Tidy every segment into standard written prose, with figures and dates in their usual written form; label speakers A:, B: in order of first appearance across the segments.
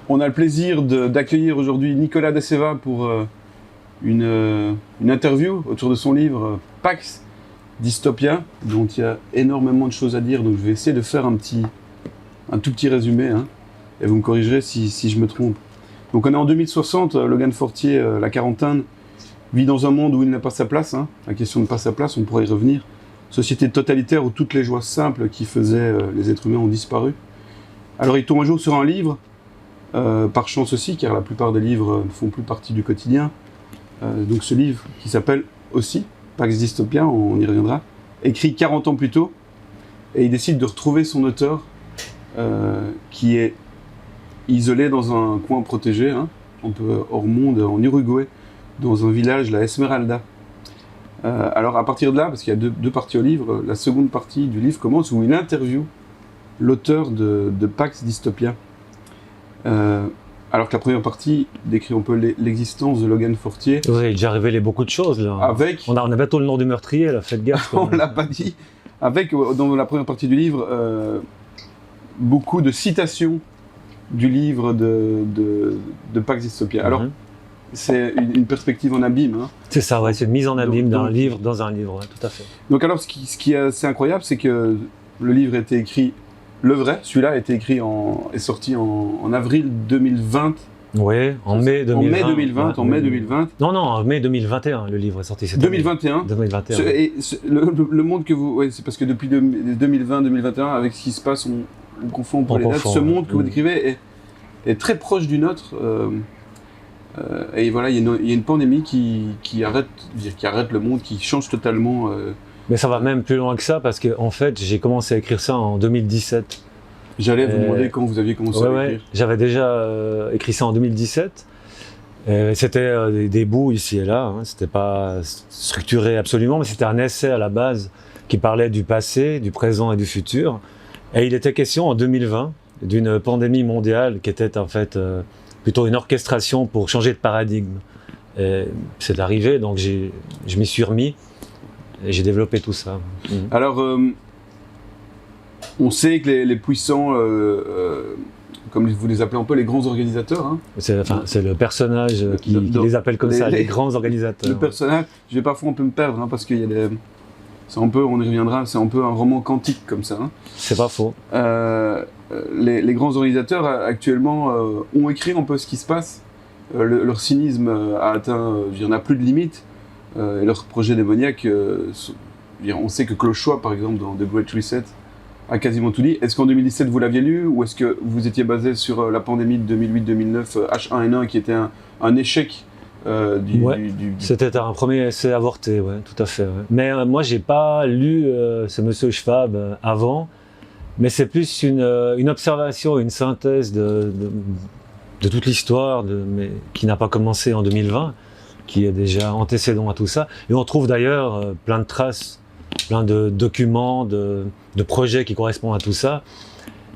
A: On a le plaisir d'accueillir aujourd'hui Nicolas Da Seva pour une interview autour de son livre Pax Dystopia, dont il y a énormément de choses à dire, donc je vais essayer de faire un tout petit résumé, hein, et vous me corrigerez si je me trompe. Donc on est en 2060, Logan Fortier, la quarantaine, vit dans un monde où il n'a pas sa place, hein. La question de pas sa place, on pourrait y revenir. Société totalitaire où toutes les joies simples qui faisaient les êtres humains ont disparu. Alors il tombe un jour sur un livre, par chance aussi, car la plupart des livres ne font plus partie du quotidien. Donc ce livre qui s'appelle aussi Pax Dystopia, on y reviendra, écrit 40 ans plus tôt, et il décide de retrouver son auteur qui est isolé dans un coin protégé, hein, un peu hors monde, en Uruguay, dans un village, la Esmeralda. Alors à partir de là, parce qu'il y a deux parties au livre, la seconde partie du livre commence où il interviewe l'auteur de Pax Dystopia. Alors que la première partie décrit un peu l'existence de Logan Fortier.
B: Oui, il a déjà révélé beaucoup de choses là. On a bientôt le nom du meurtrier, là, faites gaffe.
A: On l'a pas dit. Avec, dans la première partie du livre, beaucoup de citations du livre de Pax Dystopia. Alors, c'est une perspective en abîme. Hein.
B: C'est ça, ouais, c'est une mise en abîme d'un livre dans un livre, ouais, tout à fait.
A: Donc alors, ce qui est assez incroyable, c'est que le livre a été écrit, le vrai, celui-là a été écrit est sorti en avril 2020.
B: Oui, en mai 2020.
A: En mai 2020.
B: Non, en mai 2021, le livre est sorti.
A: 2021.
B: 2021.
A: Et le monde que vous... Ouais, c'est parce que depuis 2020-2021, avec ce qui se passe, on confond pour les dates. Ce monde que vous décrivez est très proche du nôtre. Et voilà, il y a une pandémie qui arrête le monde, qui change totalement.
B: Mais ça va même plus loin que ça, parce que en fait, j'ai commencé à écrire ça en 2017.
A: J'allais vous demander quand vous aviez commencé à écrire.
B: J'avais déjà écrit ça en 2017. C'était des bouts ici et là. Hein. C'était pas structuré absolument, mais c'était un essai à la base qui parlait du passé, du présent et du futur. Et il était question en 2020 d'une pandémie mondiale qui était en fait plutôt une orchestration pour changer de paradigme. C'est arrivé, donc je m'y suis remis et j'ai développé tout ça.
A: Alors, on sait que les puissants, comme vous les appelez un peu, les grands organisateurs. Hein.
B: C'est le personnage qui les appelle comme ça, les grands organisateurs.
A: Le personnage, je vais parfois un peu me perdre, hein, parce qu'il y a des... C'est un peu, on y reviendra, c'est un peu un roman quantique comme ça. Hein.
B: C'est pas faux.
A: Les grands organisateurs actuellement ont écrit un peu ce qui se passe. Leur cynisme a atteint, n'a plus de limite. Et leur projet démoniaque, on sait que Klaus Schwab, par exemple, dans The Great Reset, a quasiment tout dit. Est-ce qu'en 2017 vous l'aviez lu, ou est-ce que vous étiez basé sur la pandémie de 2008-2009, H1N1, qui était un échec
B: C'était un premier essai avorté, ouais, tout à fait. Ouais. Mais moi, j'ai pas lu ce monsieur Schwab avant, mais c'est plus une observation, une synthèse de toute l'histoire, mais qui n'a pas commencé en 2020, qui est déjà antécédent à tout ça. Et on trouve d'ailleurs plein de traces, plein de documents, de projets qui correspondent à tout ça.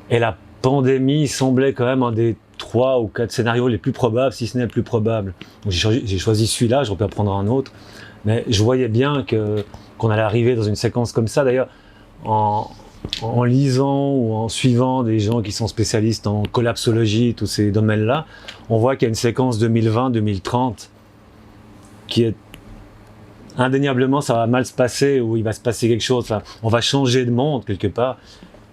B: Et la pandémie semblait quand même un des 3 ou 4 scénarios les plus probables, si ce n'est le plus probable. J'ai choisi celui-là, j'aurais pu en prendre un autre, mais je voyais bien qu'on allait arriver dans une séquence comme ça. D'ailleurs, en lisant ou en suivant des gens qui sont spécialistes en collapsologie, tous ces domaines-là, on voit qu'il y a une séquence 2020-2030 qui est indéniablement, ça va mal se passer, ou il va se passer quelque chose, enfin, on va changer de monde quelque part.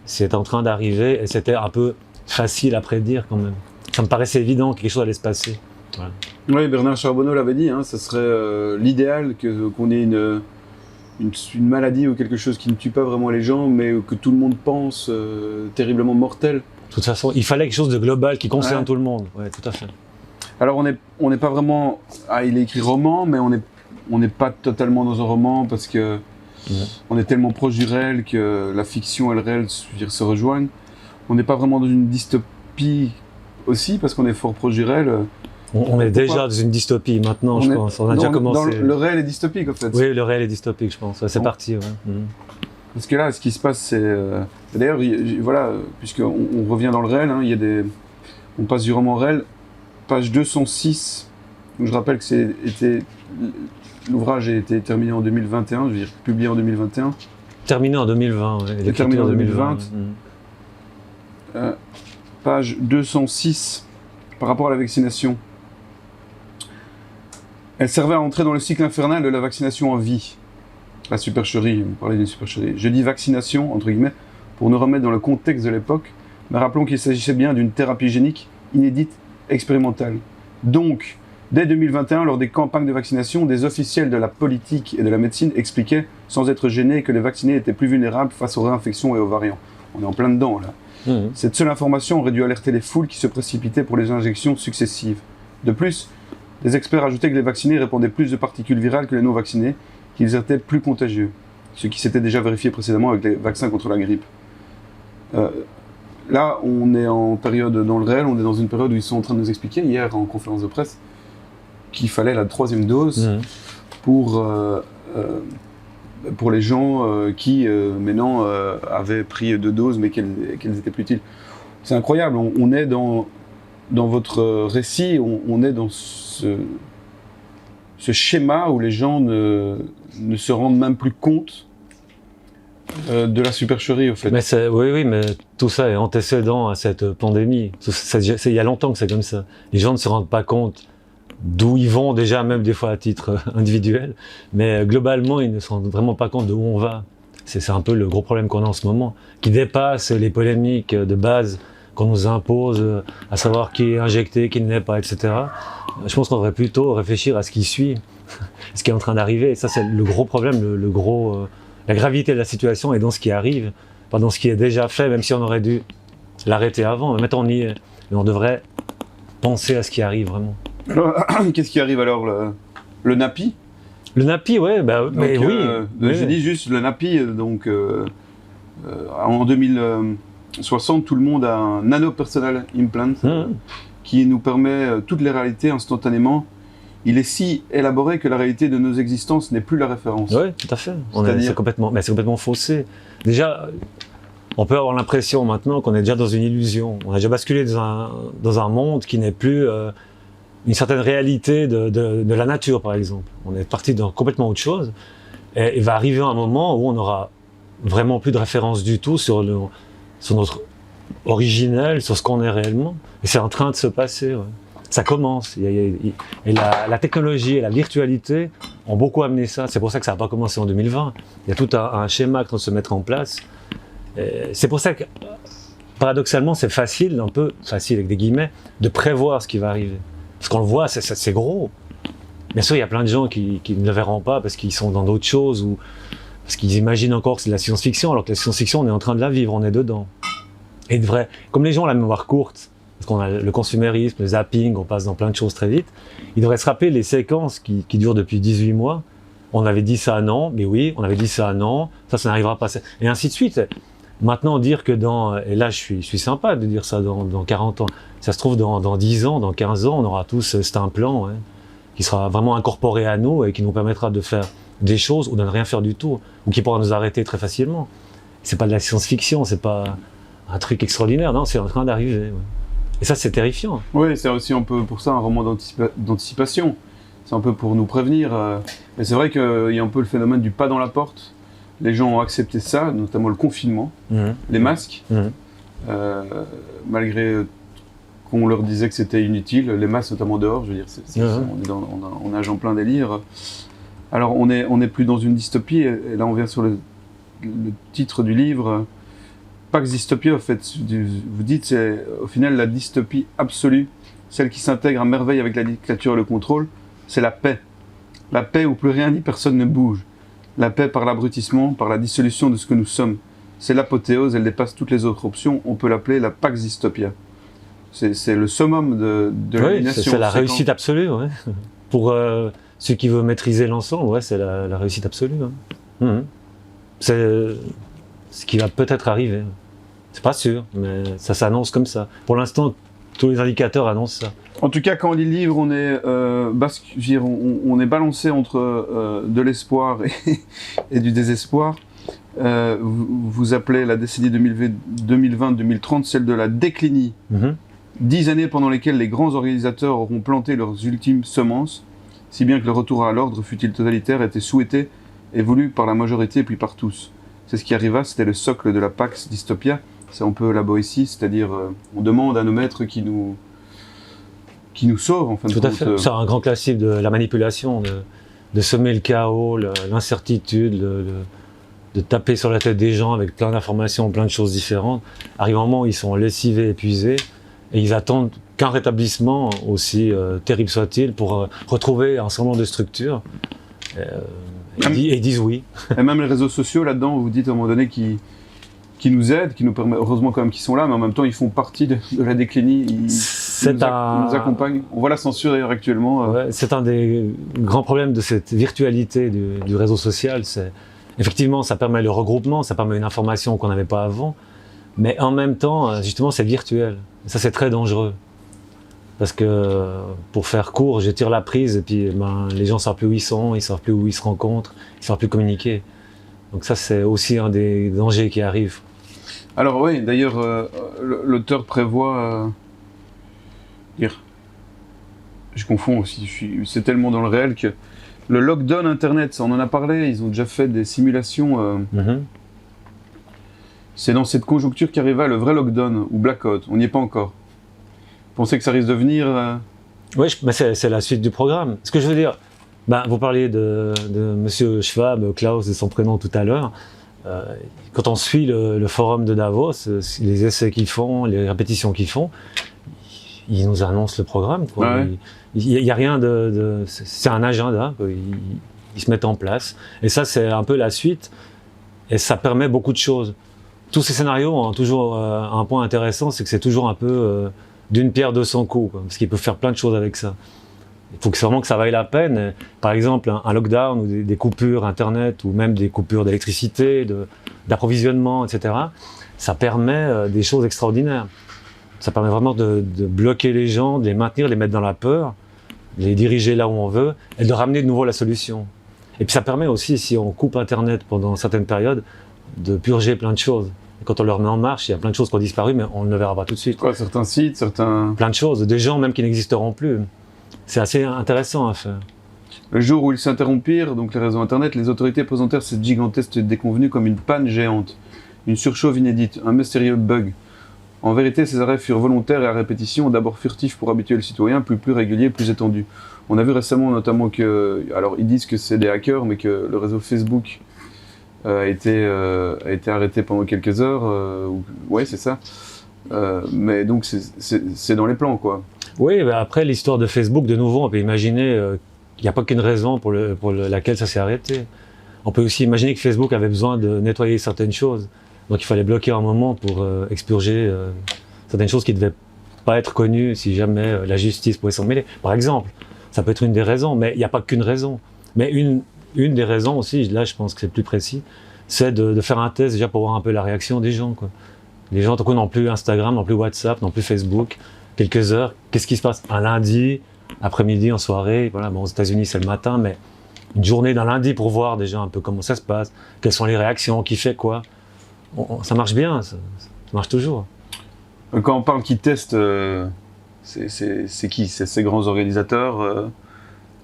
B: C'est en train d'arriver, et c'était un peu facile à prédire quand même. Ça me paraissait évident que quelque chose allait se passer. Voilà.
A: Oui, Bernard Charbonneau l'avait dit, hein, ce serait l'idéal qu'on ait une maladie ou quelque chose qui ne tue pas vraiment les gens, mais que tout le monde pense terriblement mortel.
B: De toute façon, il fallait quelque chose de global qui concerne tout le monde. Ouais, tout à fait.
A: Alors on n'est pas vraiment... Ah, il est écrit roman, mais on n'est pas totalement dans un roman parce que on est tellement proche du réel que la fiction et le réel se rejoignent. On n'est pas vraiment dans une dystopie aussi parce qu'on est fort proche du réel.
B: On est déjà dans une dystopie maintenant, je pense. On a déjà commencé.
A: Le réel est dystopique en fait.
B: Oui, le réel est dystopique, je pense. Ouais, c'est parti. Ouais.
A: Parce que là, ce qui se passe, c'est... D'ailleurs, voilà, puisqu'on revient dans le réel, hein, on passe du roman réel, page 206. Donc, je rappelle que l'ouvrage a été terminé en 2021, je veux dire publié en 2021.
B: Terminé en 2020. Ouais.
A: Terminé en 2020. Page 206. par rapport à la vaccination. Elle servait à entrer dans le cycle infernal de la vaccination en vie. La supercherie, on parlait d'une supercherie. Je dis vaccination, entre guillemets, pour nous remettre dans le contexte de l'époque, mais rappelons qu'il s'agissait bien d'une thérapie génique inédite, expérimentale. Donc, dès 2021, lors des campagnes de vaccination, des officiels de la politique et de la médecine expliquaient, sans être gênés, que les vaccinés étaient plus vulnérables face aux réinfections et aux variants. On est en plein dedans, là. Cette seule information aurait dû alerter les foules qui se précipitaient pour les injections successives. De plus, des experts ajoutaient que les vaccinés répandaient plus de particules virales que les non-vaccinés, qu'ils étaient plus contagieux, ce qui s'était déjà vérifié précédemment avec les vaccins contre la grippe. Là, on est en période dans le réel, on est dans une période où ils sont en train de nous expliquer, hier en conférence de presse, qu'il fallait la 3e dose pour les gens qui, maintenant, avaient pris 2 doses, mais qu'elles étaient plus utiles. C'est incroyable, on est dans votre récit, on est dans ce schéma où les gens ne se rendent même plus compte de la supercherie, au fait.
B: Mais oui, mais tout ça est antécédent à cette pandémie. Il y a longtemps que c'est comme ça. Les gens ne se rendent pas compte d'où ils vont, déjà même des fois à titre individuel, mais globalement, ils ne se rendent vraiment pas compte de où on va. C'est un peu le gros problème qu'on a en ce moment, qui dépasse les polémiques de base qu'on nous impose, à savoir qui est injecté, qui ne l'est pas, etc. Je pense qu'on devrait plutôt réfléchir à ce qui suit, ce qui est en train d'arriver. Et ça, c'est le gros problème, la gravité de la situation est dans ce qui arrive, pas dans ce qui est déjà fait, même si on aurait dû l'arrêter avant. Mais maintenant, on y est. Mais on devrait penser à ce qui arrive vraiment.
A: Alors, qu'est-ce qui arrive alors, le NAPI?
B: Le NAPI, ouais, bah, mais oui.
A: J'ai dit juste le NAPI, donc en 2060, tout le monde a un nano-personal implant qui nous permet toutes les réalités instantanément. Il est si élaboré que la réalité de nos existences n'est plus la référence.
B: Oui, tout à fait. C'est complètement faussé. Déjà, on peut avoir l'impression maintenant qu'on est déjà dans une illusion. On a déjà basculé dans un monde qui n'est plus une certaine réalité de la nature, par exemple. On est parti dans complètement autre chose. Et il va arriver un moment où on n'aura vraiment plus de référence du tout sur notre originel, sur ce qu'on est réellement. Et c'est en train de se passer. Ouais. Ça commence. Et la technologie et la virtualité ont beaucoup amené ça. C'est pour ça que ça n'a pas commencé en 2020. Il y a tout un schéma qui est en train de se mettre en place. C'est pour ça que, paradoxalement, c'est facile, un peu facile avec des guillemets, de prévoir ce qui va arriver. Parce qu'on le voit, c'est gros. Bien sûr, il y a plein de gens qui ne le verront pas parce qu'ils sont dans d'autres choses ou parce qu'ils imaginent encore que c'est de la science-fiction, alors que la science-fiction, on est en train de la vivre, on est dedans. Et comme les gens ont la mémoire courte, parce qu'on a le consumérisme, le zapping, on passe dans plein de choses très vite, ils devraient se rappeler les séquences qui durent depuis 18 mois. On avait dit ça, non, mais oui, on avait dit ça, non, ça n'arrivera pas. Et ainsi de suite. Maintenant, dire que et là je suis sympa de dire ça dans 40 ans, ça se trouve dans 10 ans, dans 15 ans, on aura tous un plan qui sera vraiment incorporé à nous et qui nous permettra de faire des choses ou de ne rien faire du tout, ou qui pourra nous arrêter très facilement. C'est pas de la science-fiction, c'est pas un truc extraordinaire, non, c'est en train d'arriver. Ouais. Et ça, c'est terrifiant.
A: Oui, c'est aussi un peu pour ça un roman d'anticipation. C'est un peu pour nous prévenir. Mais c'est vrai qu'il y a un peu le phénomène du pas dans la porte. Les gens ont accepté ça, notamment le confinement, les masques. Malgré qu'on leur disait que c'était inutile, les masques notamment dehors, je veux dire, on nage en plein délire. Alors on est plus dans une dystopie, et là on vient sur le titre du livre. Pax Dystopia, en fait, vous dites, c'est au final la dystopie absolue, celle qui s'intègre à merveille avec la dictature et le contrôle, c'est la paix. La paix où plus rien ni personne ne bouge. La paix par l'abrutissement, par la dissolution de ce que nous sommes. C'est l'apothéose, elle dépasse toutes les autres options, on peut l'appeler la Pax Dystopia. C'est le summum de l'élimination.
B: C'est la réussite absolue, ouais. Pour ceux qui veulent maîtriser l'ensemble, ouais, c'est la réussite absolue. C'est ce qui va peut-être arriver. C'est pas sûr, mais ça s'annonce comme ça. Pour l'instant, tous les indicateurs annoncent ça.
A: En tout cas, quand on lit le livre, on est balancé entre de l'espoir et du désespoir. Vous appelez la décennie 2020-2030 celle de la déclinie. 10 années pendant lesquelles les grands organisateurs auront planté leurs ultimes semences, si bien que le retour à l'ordre, fût-il totalitaire, était souhaité et voulu par la majorité puis par tous. C'est ce qui arriva, c'était le socle de la Pax Dystopia. C'est un peu la Boétie, c'est-à-dire on demande à nos maîtres qui nous qui nous sauve en fin de
B: Tout
A: compte.
B: à fait. C'est un grand classique de la manipulation, de semer le chaos, l'incertitude, de taper sur la tête des gens avec plein d'informations, plein de choses différentes. Arrive un moment où ils sont lessivés, épuisés, et ils attendent qu'un rétablissement, aussi terrible soit-il, pour retrouver un semblant de structure. Et ils disent oui.
A: Et même les réseaux sociaux, là-dedans, vous dites à un moment donné qui nous aident, qui nous permettent, heureusement quand même qu'ils sont là, mais en même temps, ils font partie de la déclinie, ils nous accompagnent. On voit la censure d'ailleurs actuellement.
B: Ouais, c'est un des grands problèmes de cette virtualité du réseau social. Effectivement, ça permet le regroupement, ça permet une information qu'on n'avait pas avant, mais en même temps, justement, c'est virtuel. Et ça, c'est très dangereux. Parce que, pour faire court, je tire la prise et puis les gens ne savent plus où ils sont, ils ne savent plus où ils se rencontrent, ils ne savent plus communiquer. Donc ça, c'est aussi un des dangers qui arrivent.
A: Alors oui, d'ailleurs, l'auteur prévoit... je confonds aussi, c'est tellement dans le réel que le lockdown Internet, ça, on en a parlé, ils ont déjà fait des simulations. C'est dans cette conjoncture qu'arrivera le vrai lockdown, ou blackout, on n'y est pas encore. Vous pensez que ça risque de venir
B: Oui, mais c'est la suite du programme. Ce que je veux dire, vous parliez de Monsieur Schwab, Klaus de son prénom tout à l'heure. Quand on suit le forum de Davos, les essais qu'ils font, les répétitions qu'ils font, ils nous annoncent le programme. Quoi.
A: Ouais.
B: Il n'y a rien c'est un agenda, quoi. Ils se mettent en place. Et ça, c'est un peu la suite. Et ça permet beaucoup de choses. Tous ces scénarios ont toujours un point intéressant, c'est que c'est toujours un peu d'une pierre deux cents coups, quoi, parce qu'ils peuvent faire plein de choses avec ça. Il faut vraiment que ça vaille la peine. Par exemple, un lockdown ou des coupures Internet ou même des coupures d'électricité, d'approvisionnement, etc. Ça permet des choses extraordinaires. Ça permet vraiment de bloquer les gens, de les maintenir, de les mettre dans la peur, de les diriger là où on veut et de ramener de nouveau la solution. Et puis ça permet aussi, si on coupe Internet pendant certaines périodes, de purger plein de choses. Et quand on le remet en marche, il y a plein de choses qui ont disparu, mais on ne le verra pas tout de suite.
A: Quoi, certains sites, certains...
B: Plein de choses, des gens même qui n'existeront plus. C'est assez intéressant à faire.
A: Le jour où ils s'interrompirent, donc les réseaux Internet, les autorités présentèrent cette gigantesque déconvenue comme une panne géante, une surchauffe inédite, un mystérieux bug. En vérité, ces arrêts furent volontaires et à répétition, d'abord furtifs pour habituer le citoyen, plus réguliers, plus étendus. On a vu récemment notamment que, alors ils disent que c'est des hackers, mais que le réseau Facebook a été arrêté pendant quelques heures. Ouais, c'est ça. Mais donc c'est dans les plans, quoi.
B: Oui, après l'histoire de Facebook, de nouveau, on peut imaginer qu'il n'y a pas qu'une raison pour laquelle ça s'est arrêté. On peut aussi imaginer que Facebook avait besoin de nettoyer certaines choses. Donc il fallait bloquer un moment pour expurger certaines choses qui ne devaient pas être connues si jamais la justice pouvait s'en mêler. Par exemple, ça peut être une des raisons, mais il n'y a pas qu'une raison. Mais une des raisons aussi, là je pense que c'est plus précis, c'est de faire un test déjà pour voir un peu la réaction des gens, quoi. Les gens, tant qu'on n'ont plus Instagram, n'ont plus WhatsApp, n'ont plus Facebook, quelques heures, qu'est-ce qui se passe un lundi, après-midi, en soirée, voilà, bon, aux États-Unis c'est le matin, mais une journée d'un lundi pour voir déjà un peu comment ça se passe, quelles sont les réactions, qui fait quoi. Ça marche bien, ça marche toujours.
A: Quand on parle qu'ils testent, c'est qui? C'est ces grands organisateurs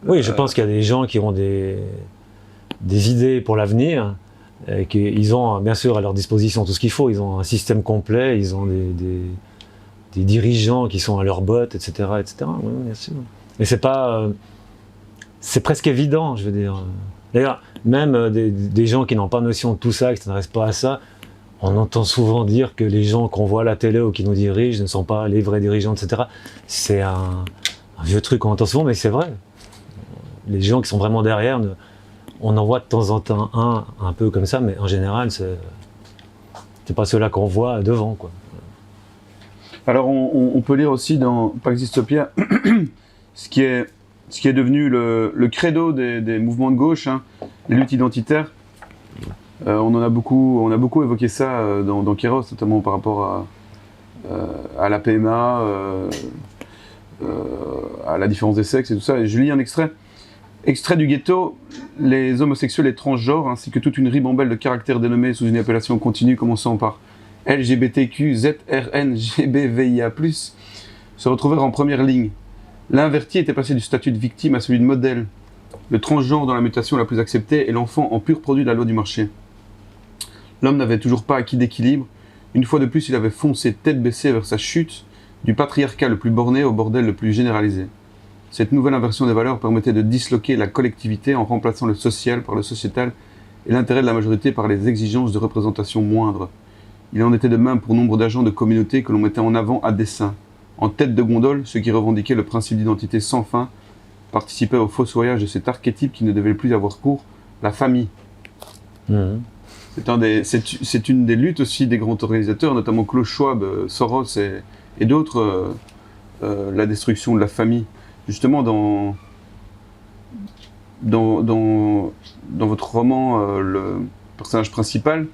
B: Oui, je pense qu'il y a des gens qui ont des idées pour l'avenir, et qu'ils ont bien sûr à leur disposition tout ce qu'il faut. Ils ont un système complet, ils ont des dirigeants qui sont à leur botte, etc. etc. Oui, bien sûr. Mais c'est pas... c'est presque évident, je veux dire. D'ailleurs, même des gens qui n'ont pas notion de tout ça, qui ne s'intéressent pas à ça, on entend souvent dire que les gens qu'on voit à la télé ou qui nous dirigent ne sont pas les vrais dirigeants, etc. C'est un vieux truc qu'on entend souvent, mais c'est vrai. Les gens qui sont vraiment derrière, on en voit de temps en temps un peu comme ça, mais en général, c'est pas ceux-là qu'on voit devant, quoi.
A: Alors, on peut lire aussi dans Pax Dystopia ce qui est devenu le credo des mouvements de gauche, hein, les luttes identitaires. On a beaucoup évoqué ça dans Kéros, notamment par rapport à la PMA, à la différence des sexes et tout ça. Et je lis un extrait. Extrait du ghetto, les homosexuels et transgenres, ainsi que toute une ribambelle de caractères dénommés sous une appellation continue commençant par LGBTQ, ZRN, GBVIA+, se retrouvèrent en première ligne. L'inverti était passé du statut de victime à celui de modèle. Le transgenre dans la mutation la plus acceptée et l'enfant en pur produit de la loi du marché. L'homme n'avait toujours pas acquis d'équilibre. Une fois de plus, il avait foncé tête baissée vers sa chute, Du patriarcat le plus borné au bordel le plus généralisé. Cette nouvelle inversion des valeurs permettait de disloquer la collectivité en remplaçant le social par le sociétal et l'intérêt de la majorité par les exigences de représentation moindres. Il en était de même pour nombre d'agents de communauté que l'on mettait en avant à dessein. En tête de gondole, ceux qui revendiquaient le principe d'identité sans fin participaient au fossoyage de cet archétype qui ne devait plus avoir cours, la famille. C'est une des luttes aussi des grands organisateurs, notamment Klaus Schwab, Soros et d'autres, la destruction de la famille. Justement, dans votre roman, le personnage principal,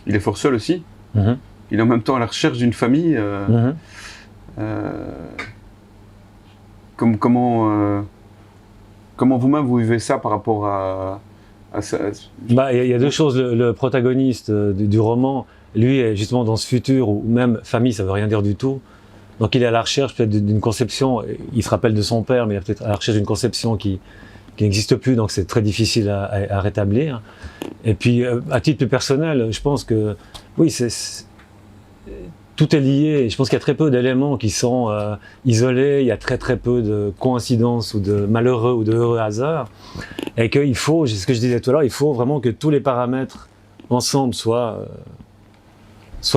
A: il est fort seul aussi. Il est en même temps à la recherche d'une famille. Comment vous-même vous vivez ça par rapport à ça?
B: Bah, y a deux choses. Le protagoniste du roman, lui, est justement dans ce futur où même famille, ça veut rien dire du tout. Donc il est à la recherche peut-être d'une conception. Il se rappelle de son père, mais il est peut-être à la recherche d'une conception qui n'existe plus, donc c'est très difficile à rétablir. Et puis, à titre plus personnel, je pense que oui, tout est lié. Je pense qu'il y a très peu d'éléments qui sont isolés. Il y a très peu de coïncidences ou de malheureux ou de heureux hasards. Et qu'il faut, c'est ce que je disais tout à l'heure, il faut vraiment que tous les paramètres ensemble soient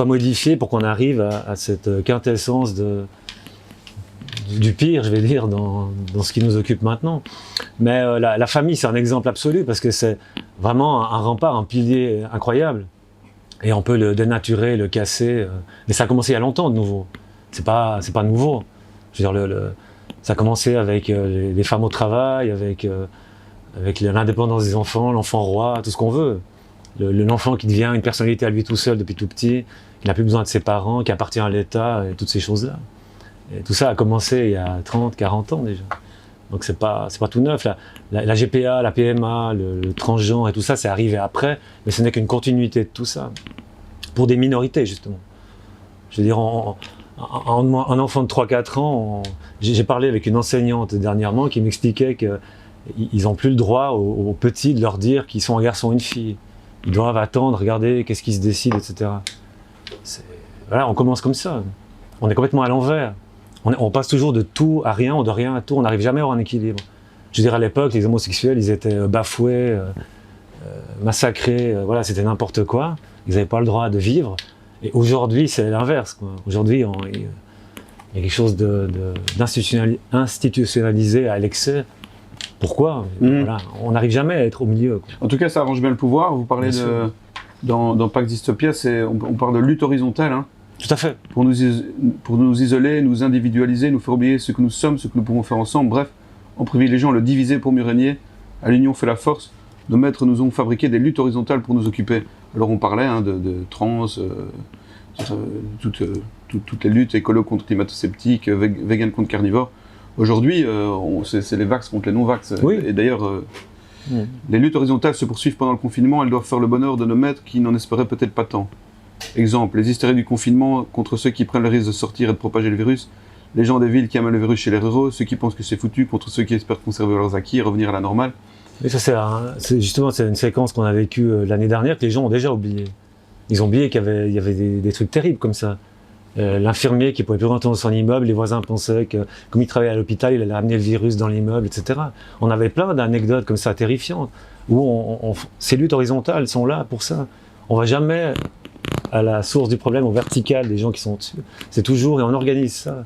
B: modifiés pour qu'on arrive à cette quintessence du pire, je vais dire, dans ce qui nous occupe maintenant. Mais la famille, c'est un exemple absolu parce que c'est vraiment un rempart, un pilier incroyable. Et on peut le dénaturer, le casser. Mais ça a commencé il y a longtemps de nouveau. C'est pas nouveau. Je veux dire, ça a commencé avec les femmes au travail, avec l'indépendance des enfants, l'enfant roi, tout ce qu'on veut. L'enfant qui devient une personnalité à lui tout seul depuis tout petit, qui n'a plus besoin de ses parents, qui appartient à l'État, et toutes ces choses-là. Et tout ça a commencé il y a 30, 40 ans déjà. Donc c'est pas tout neuf. La GPA, la PMA, le transgenre et tout ça, c'est arrivé après, mais ce n'est qu'une continuité de tout ça. Pour des minorités, justement. Je veux dire, un enfant de 3-4 ans, j'ai parlé avec une enseignante dernièrement qui m'expliquait qu'ils n'ont plus le droit aux petits de leur dire qu'ils sont un garçon ou une fille. Ils doivent attendre, regarder qu'est-ce qui se décide, etc. Voilà, on commence comme ça. On est complètement à l'envers. On passe toujours de tout à rien, ou de rien à tout, on n'arrive jamais à avoir un équilibre. Je veux dire, à l'époque, les homosexuels, ils étaient bafoués, massacrés, voilà, c'était n'importe quoi. Ils n'avaient pas le droit de vivre. Et aujourd'hui, c'est l'inverse. Aujourd'hui, il y a quelque chose d'institutionnalisé à l'excès. Pourquoi voilà, on n'arrive jamais à être au milieu, quoi.
A: En tout cas, ça arrange bien le pouvoir. Vous parlez dans Pax Dystopia, on parle de lutte horizontale. Hein.
B: Tout à fait.
A: Pour nous isoler, nous individualiser, nous faire oublier ce que nous sommes, ce que nous pouvons faire ensemble. Bref, en privilégiant le diviser pour mieux régner. À l'union fait la force. Nos maîtres nous ont fabriqué des luttes horizontales pour nous occuper. Alors on parlait de trans, toutes les luttes écolo contre climato-sceptiques, vegan contre carnivore. Aujourd'hui, c'est les vax contre les non-vax.
B: Oui.
A: Et d'ailleurs, les luttes horizontales se poursuivent pendant le confinement. Elles doivent faire le bonheur de nos maîtres qui n'en espéraient peut-être pas tant. Exemple, les hystériques du confinement contre ceux qui prennent le risque de sortir et de propager le virus, les gens des villes qui amènent le virus chez les ruraux, ceux qui pensent que c'est foutu contre ceux qui espèrent conserver leurs acquis et revenir à la normale.
B: Et ça, c'est une séquence qu'on a vécue l'année dernière que les gens ont déjà oublié. Ils ont oublié qu'il y avait des trucs terribles comme ça. L'infirmier qui pouvait plus rentrer dans son immeuble, les voisins pensaient que, comme il travaillait à l'hôpital, il allait amener le virus dans l'immeuble, etc. On avait plein d'anecdotes comme ça terrifiantes, où ces luttes horizontales sont là pour ça. On va jamais à la source du problème, au vertical des gens qui sont dessus. C'est toujours, et on organise ça.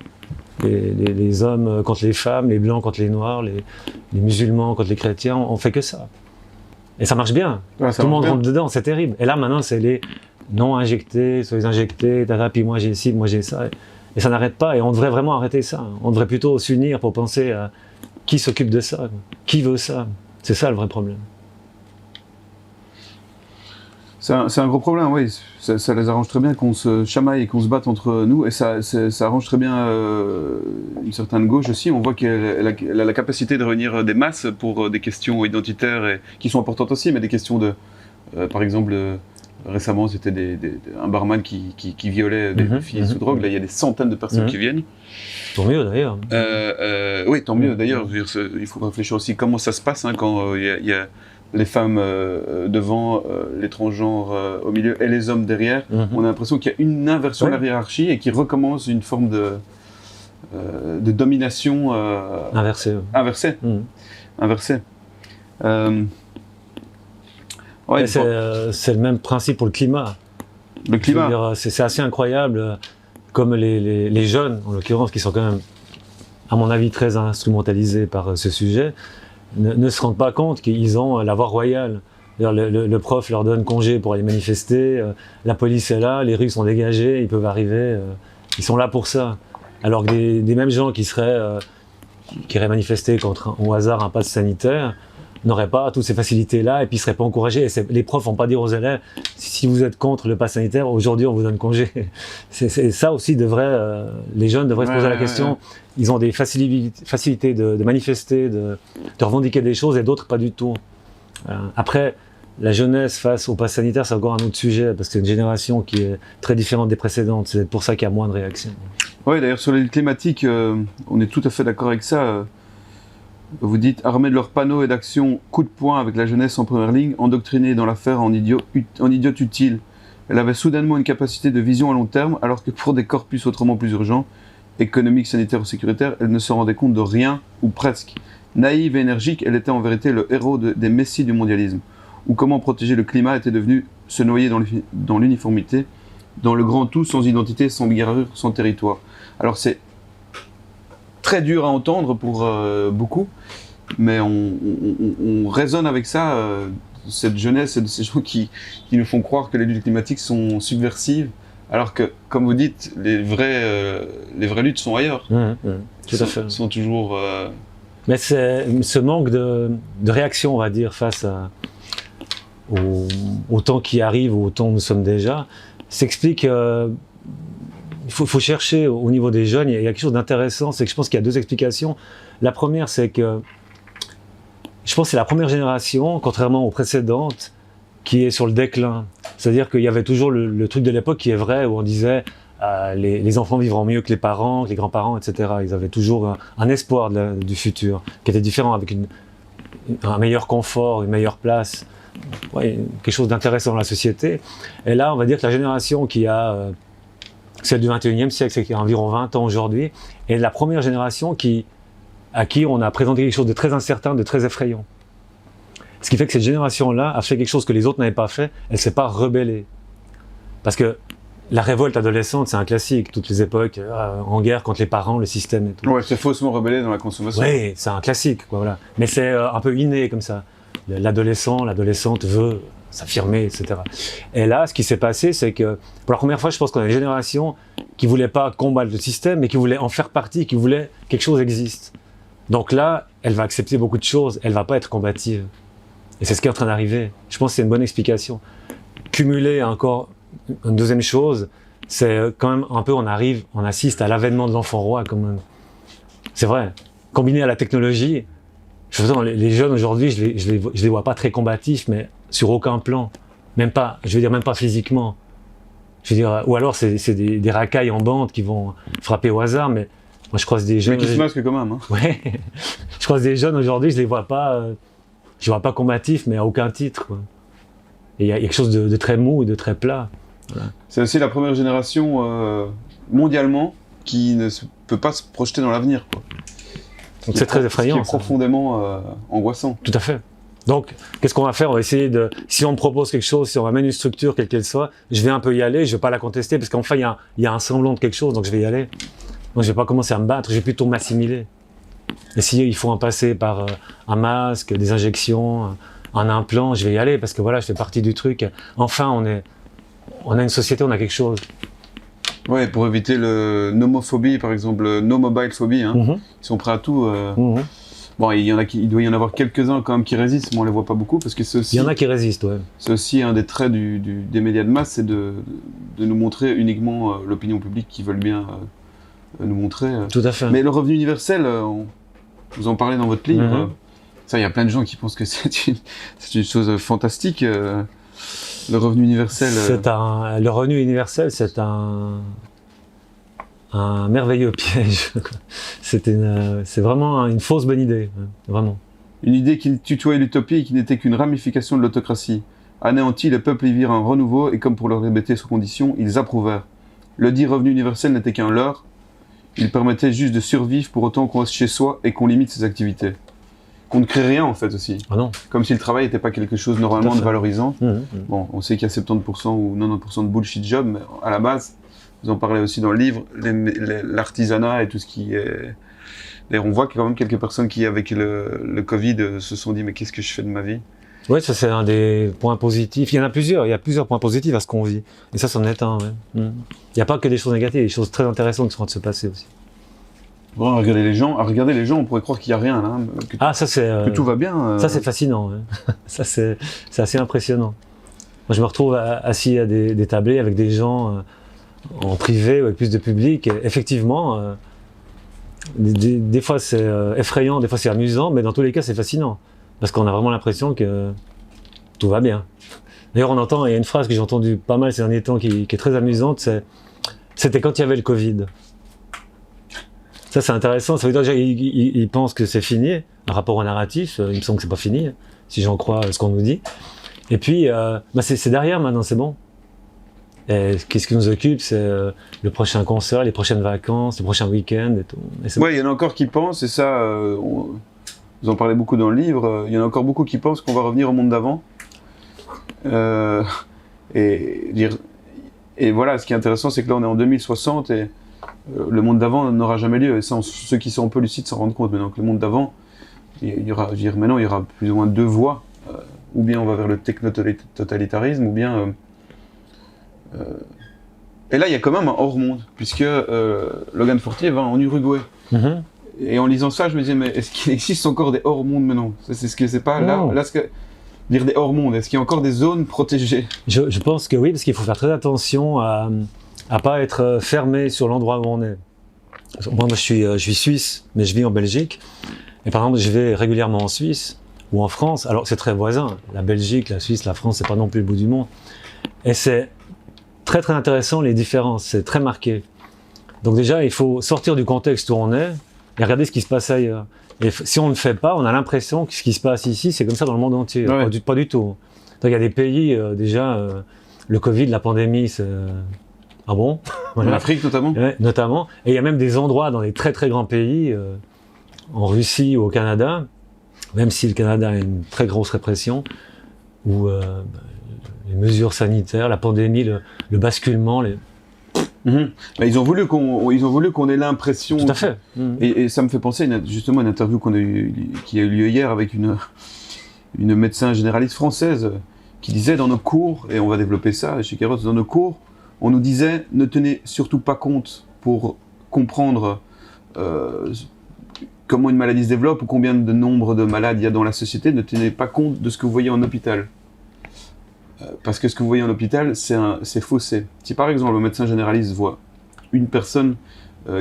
B: Les hommes contre les femmes, les blancs contre les noirs, les musulmans contre les chrétiens, on fait que ça. Et ça marche bien. Ouais, tout le monde rentre dedans, c'est terrible. Et là, maintenant, c'est les non injectés, soit les injectés, puis moi j'ai ci, moi j'ai ça. Et ça n'arrête pas. Et on devrait vraiment arrêter ça. On devrait plutôt s'unir pour penser à qui s'occupe de ça, qui veut ça. C'est ça le vrai problème.
A: C'est un gros problème, oui. Ça les arrange très bien qu'on se chamaille et qu'on se batte entre nous. Et ça arrange très bien une certaine gauche aussi. On voit qu'elle a la capacité de réunir des masses pour des questions identitaires et, qui sont importantes aussi, mais des questions de... par exemple, récemment, c'était un barman qui violait des filles sous drogue. Là, il y a des centaines de personnes qui viennent.
B: Tant mieux, d'ailleurs.
A: Oui, tant mieux, d'ailleurs. Il faut réfléchir aussi comment ça se passe quand il y a les femmes devant, les transgenres au milieu et les hommes derrière. On a l'impression qu'il y a une inversion de la hiérarchie et qu'il recommence une forme de domination
B: Inversé.
A: inversée. Inversée. Ouais,
B: c'est le même principe pour le climat.
A: le climat.
B: Je veux dire, c'est assez incroyable, comme les jeunes, en l'occurrence, qui sont quand même, à mon avis, très instrumentalisés par ce sujet, ne se rendent pas compte qu'ils ont la voie royale. Le prof leur donne congé pour aller manifester, la police est là, les rues sont dégagées, ils peuvent arriver, ils sont là pour ça. Alors que des mêmes gens qui iraient manifester contre au hasard un pass sanitaire n'auraient pas toutes ces facilités-là et puis ne seraient pas encouragés. Et les profs vont pas dire aux élèves, si vous êtes contre le pass sanitaire, aujourd'hui on vous donne congé. Ça aussi, les jeunes devraient se poser la question. Ils ont des facilités de manifester, de revendiquer des choses et d'autres pas du tout. Après, la jeunesse face au pass sanitaire, c'est encore un autre sujet, parce que c'est une génération qui est très différente des précédentes. C'est pour ça qu'il y a moins de réactions.
A: Oui, d'ailleurs, sur les climatiques, on est tout à fait d'accord avec ça. Vous dites, armés de leurs panneaux et d'actions, coup de poing avec la jeunesse en première ligne, endoctrinée dans l'affaire en idiote utile. Elle avait soudainement une capacité de vision à long terme, alors que pour des corpus autrement plus urgents, économiques, sanitaires ou sécuritaires, elle ne se rendait compte de rien, ou presque. Naïve et énergique, elle était en vérité le héros des messies du mondialisme. Ou comment protéger le climat était devenu se noyer dans l'uniformité, dans le grand tout, sans identité, sans garure, sans territoire. Alors c'est très dur à entendre pour beaucoup, mais on raisonne avec ça, cette jeunesse et de ces gens qui nous font croire que les luttes climatiques sont subversives, alors que, comme vous dites, les vraies luttes sont ailleurs.
B: Tout à fait.
A: Sont toujours...
B: Mais c'est ce manque de réaction, on va dire, face au temps qui arrive, au temps où nous sommes déjà, s'explique... il faut chercher au niveau des jeunes, il y a quelque chose d'intéressant, c'est que je pense qu'il y a deux explications. La première, c'est que je pense que c'est la première génération, contrairement aux précédentes, qui est sur le déclin. C'est-à-dire qu'il y avait toujours le truc de l'époque qui est vrai, où on disait les enfants vivront mieux que les parents, que les grands-parents, etc. Ils avaient toujours un espoir du futur, qui était différent, avec un meilleur confort, une meilleure place, quelque chose d'intéressant dans la société. Et là, on va dire que la génération qui a... celle du 21e siècle, c'est qu'il y a environ 20 ans aujourd'hui, et la première génération à qui on a présenté quelque chose de très incertain, de très effrayant. Ce qui fait que cette génération-là a fait quelque chose que les autres n'avaient pas fait, elle ne s'est pas rebellée. Parce que la révolte adolescente, c'est un classique, toutes les époques, en guerre contre les parents, le système et tout.
A: Ouais, c'est faussement rebellé dans la consommation.
B: Oui, c'est un classique, quoi, voilà. Mais c'est un peu inné comme ça. L'adolescente veut s'affirmer, etc. Et là, ce qui s'est passé, c'est que pour la première fois, je pense qu'on a une génération qui voulait pas combattre le système, mais qui voulait en faire partie, qui voulait que quelque chose existe. Donc là, elle va accepter beaucoup de choses, elle va pas être combative. Et c'est ce qui est en train d'arriver. Je pense que c'est une bonne explication. Cumuler encore une deuxième chose, c'est quand même un peu, on assiste à l'avènement de l'enfant roi, comme c'est vrai. Combiné à la technologie, les jeunes aujourd'hui, je les vois pas très combatifs, mais sur aucun plan. Même pas, je veux dire, même pas physiquement. Je veux dire, ou alors c'est des racailles en bande qui vont frapper au hasard, mais moi je croise des jeunes.
A: Mais qui se masquent quand même. Hein.
B: Ouais. Je croise des jeunes aujourd'hui, je les vois pas, je les vois pas combatifs, mais à aucun titre, quoi. Et il y a quelque chose de très mou et de très plat. Voilà.
A: C'est aussi la première génération mondialement qui ne peut pas se projeter dans l'avenir, quoi.
B: Donc c'est très effrayant.
A: C'est profondément angoissant.
B: Tout à fait. Donc, qu'est-ce qu'on va faire? On va essayer si on me propose quelque chose, si on m'amène une structure, quelle qu'elle soit, je vais un peu y aller, je vais pas la contester, parce qu'enfin, il y a un semblant de quelque chose, donc je vais y aller. Donc, je vais pas commencer à me battre, je vais plutôt m'assimiler. Et il faut en passer par un masque, des injections, un implant, je vais y aller, parce que voilà, je fais partie du truc. Enfin, on a une société, on a quelque chose.
A: Ouais, pour éviter le nomophobie, par exemple, no mobile phobie, hein. Ils sont prêts à tout. Bon, il doit y en avoir quelques-uns quand même qui résistent, mais on les voit pas beaucoup, parce que c'est aussi...
B: Il y en a qui résistent, ouais.
A: C'est aussi un des traits des médias de masse, c'est de nous montrer uniquement l'opinion publique qu'ils veulent bien nous montrer.
B: Tout à fait.
A: Mais le revenu universel, vous en parlez dans votre livre, ça, il y a plein de gens qui pensent que c'est une chose fantastique. Le revenu universel.
B: Le revenu universel, c'est un merveilleux piège. C'est vraiment une fausse bonne idée, vraiment.
A: Une idée qui tutoyait l'utopie et qui n'était qu'une ramification de l'autocratie. Anéantis, les peuples y virent un renouveau et comme pour leur répéter sous condition, ils approuvèrent. Le dit revenu universel n'était qu'un leurre, il permettait juste de survivre pour autant qu'on reste chez soi et qu'on limite ses activités. Qu'on ne crée rien en fait aussi.
B: Ah non.
A: Comme si le travail n'était pas quelque chose normalement de valorisant.
B: Mmh.
A: Bon, on sait qu'il y a 70% ou 90% de bullshit job, mais à la base, vous en parlez aussi dans le livre, l'artisanat et tout ce qui est... D'ailleurs, on voit qu'il y a quand même quelques personnes qui, avec le Covid, se sont dit « mais qu'est-ce que je fais de ma vie ?»
B: Oui, ça c'est un des points positifs. Il y en a plusieurs, il y a plusieurs points positifs à ce qu'on vit. Et ça, c'en est un. Ouais. Il n'y a pas que des choses négatives, il y a des choses très intéressantes qui sont en train de se passer aussi.
A: Bon, à regarder les gens, on pourrait croire qu'il n'y a rien là. Que tout va bien.
B: Ça c'est fascinant. Ouais. Ça c'est assez impressionnant. Moi je me retrouve assis à des tablés avec des gens en privé ou avec plus de public. Et effectivement, des fois c'est effrayant, des fois c'est amusant, mais dans tous les cas c'est fascinant. Parce qu'on a vraiment l'impression que tout va bien. D'ailleurs il y a une phrase que j'ai entendue pas mal ces derniers temps qui est très amusante, c'était quand il y avait le Covid. Ça c'est intéressant, ça veut dire déjà ils pensent que c'est fini, par rapport au narratif, il me semble que c'est pas fini, si j'en crois ce qu'on nous dit. Et puis, c'est derrière maintenant, c'est bon. Et qu'est-ce qui nous occupe, c'est le prochain concert, les prochaines vacances, le prochain week-end et tout.
A: Oui, il y en a encore qui pensent, et ça, vous en parlez beaucoup dans le livre, il y en a encore beaucoup qui pensent qu'on va revenir au monde d'avant. Et voilà, ce qui est intéressant, c'est que là on est en 2060 et le monde d'avant n'aura jamais lieu. Et ça, ceux qui sont un peu lucides s'en rendent compte maintenant que le monde d'avant, maintenant il y aura plus ou moins deux voies. Ou bien on va vers le techno-totalitarisme, ou bien... Et là, il y a quand même un hors-monde, puisque Logan Fortier va en Uruguay. Mm-hmm. Et en lisant ça, je me disais, mais est-ce qu'il existe encore des hors-mondes maintenant? C'est ce que c'est pas là dire des hors-mondes, est-ce qu'il y a encore des zones protégées?
B: Je pense que oui, parce qu'il faut faire très attention à pas être fermé sur l'endroit où on est. Moi, je suis suisse, mais je vis en Belgique. Et par exemple, je vais régulièrement en Suisse ou en France. Alors, c'est très voisin. La Belgique, la Suisse, la France, c'est pas non plus le bout du monde. Et c'est très très intéressant les différences. C'est très marqué. Donc déjà, il faut sortir du contexte où on est et regarder ce qui se passe ailleurs. Et si on ne le fait pas, on a l'impression que ce qui se passe ici, c'est comme ça dans le monde entier. Ouais. Pas du tout. Donc, il y a des pays, le Covid, la pandémie, c'est... Ah bon?
A: Voilà. En Afrique notamment?
B: Ouais, notamment. Et il y a même des endroits dans les très très grands pays, en Russie ou au Canada, même si le Canada a une très grosse répression, où les mesures sanitaires, la pandémie, le basculement...
A: Mmh. Bah, ils ont voulu qu'on ait l'impression...
B: Tout à fait.
A: Et ça me fait penser justement à une interview qui a eu lieu hier avec une médecin généraliste française qui disait dans nos cours, et on va développer ça chez Kairos, dans nos cours, on nous disait ne tenez surtout pas compte pour comprendre comment une maladie se développe ou combien de nombre de malades il y a dans la société, ne tenez pas compte de ce que vous voyez en hôpital. Parce que ce que vous voyez en hôpital, c'est faussé. Si par exemple le médecin généraliste voit une personne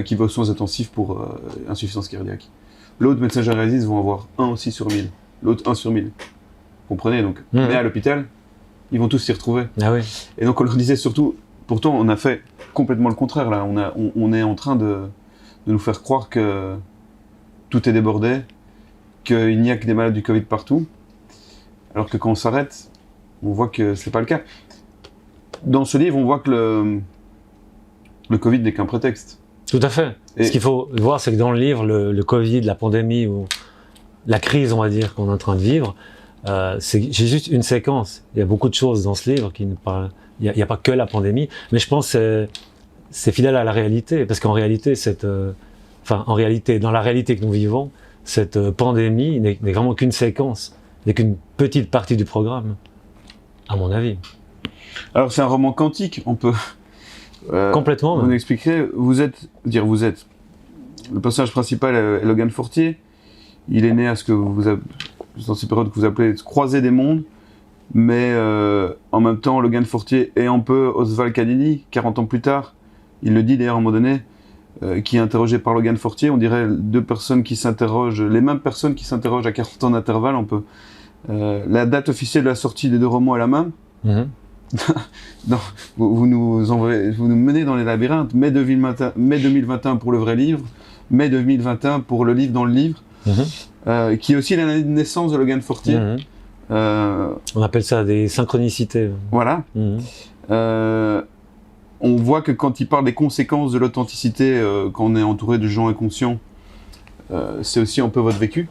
A: qui va aux soins intensifs pour insuffisance cardiaque, l'autre médecin généraliste va en avoir 1 aussi sur 1000, l'autre 1 sur 1000. Vous comprenez donc? Mais à l'hôpital, ils vont tous s'y retrouver.
B: Ah oui.
A: Et donc on leur disait surtout, pourtant on a fait complètement le contraire là, on est en train de nous faire croire que tout est débordé, qu'il n'y a que des malades du Covid partout, alors que quand on s'arrête, on voit que c'est pas le cas. Dans ce livre, on voit que le Covid n'est qu'un prétexte.
B: Tout à fait. Ce qu'il faut voir, c'est que dans le livre, le Covid, la pandémie, ou la crise, on va dire, qu'on est en train de vivre, j'ai juste une séquence. Il y a beaucoup de choses dans ce livre qui ne parlent... Il n'y a pas que la pandémie, mais je pense que c'est fidèle à la réalité, parce qu'en réalité, dans la réalité que nous vivons, cette pandémie n'est vraiment qu'une séquence, n'est qu'une petite partie du programme. À mon avis.
A: Alors c'est un roman quantique, on peut...
B: Complètement.
A: Vous m'expliquerez, vous êtes... Le personnage principal est Logan Fortier, il est né à ce que dans ces périodes que vous appelez croiser des mondes, mais en même temps Logan Fortier est un peu Oswald Kadini, 40 ans plus tard, il le dit d'ailleurs à un moment donné, qui est interrogé par Logan Fortier, on dirait deux personnes qui s'interrogent, les mêmes personnes qui s'interrogent à 40 ans d'intervalle, on peut... la date officielle de la sortie des deux romans est la même. Mm-hmm. Non, vous nous menez dans les labyrinthes. Mai 2021 pour le vrai livre, mai 2021 pour le livre dans le livre, qui est aussi l'année de naissance de Logan Fortier. Mm-hmm.
B: On appelle ça des synchronicités.
A: Voilà. Mm-hmm. on voit que quand il parle des conséquences de l'authenticité, quand on est entouré de gens inconscients, c'est aussi un peu votre vécu.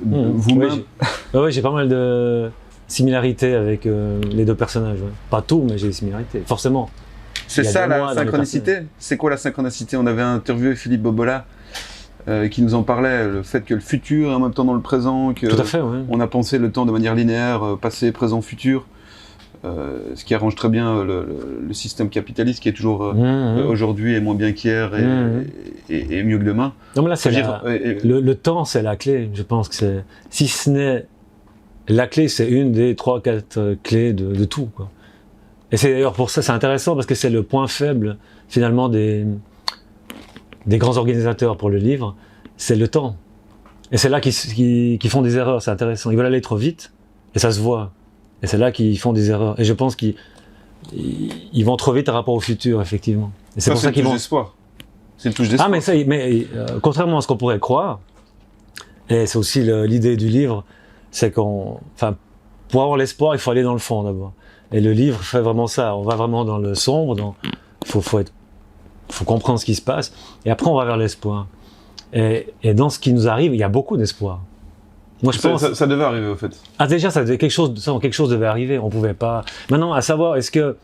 A: Vous-même.
B: Oui, j'ai pas mal de similarités avec les deux personnages. Ouais. Pas tout, mais j'ai des similarités, forcément.
A: C'est ça la synchronicité. C'est quoi la synchronicité? On avait interviewé Philippe Bobola qui nous en parlait, le fait que le futur est en même temps dans le présent, que
B: tout à fait, ouais.
A: On a pensé le temps de manière linéaire, passé, présent, futur. Ce qui arrange très bien le système capitaliste qui est toujours aujourd'hui est moins bien qu'hier et mieux que demain.
B: Non mais là c'est le temps c'est la clé, je pense que c'est, si ce n'est la clé, c'est une des 3-4 clés de tout, quoi. Et c'est d'ailleurs pour ça, c'est intéressant parce que c'est le point faible finalement des grands organisateurs pour le livre, c'est le temps. Et c'est là qu'ils font des erreurs, c'est intéressant. Ils veulent aller trop vite et ça se voit. Et c'est là qu'ils font des erreurs. Et je pense qu'ils vont trop vite par rapport au futur, effectivement. Et
A: c'est pour ça qu'ils vont. C'est une touche d'espoir.
B: Ah, mais contrairement à ce qu'on pourrait croire, et c'est aussi l'idée du livre, c'est pour avoir l'espoir, il faut aller dans le fond d'abord. Et le livre fait vraiment ça. On va vraiment dans le sombre, faut comprendre ce qui se passe, et après on va vers l'espoir. Et dans ce qui nous arrive, il y a beaucoup d'espoir. Moi, je pense...
A: ça devait arriver, au fait.
B: Ah, déjà, quelque chose devait arriver. On pouvait pas. Maintenant, à savoir, est-ce que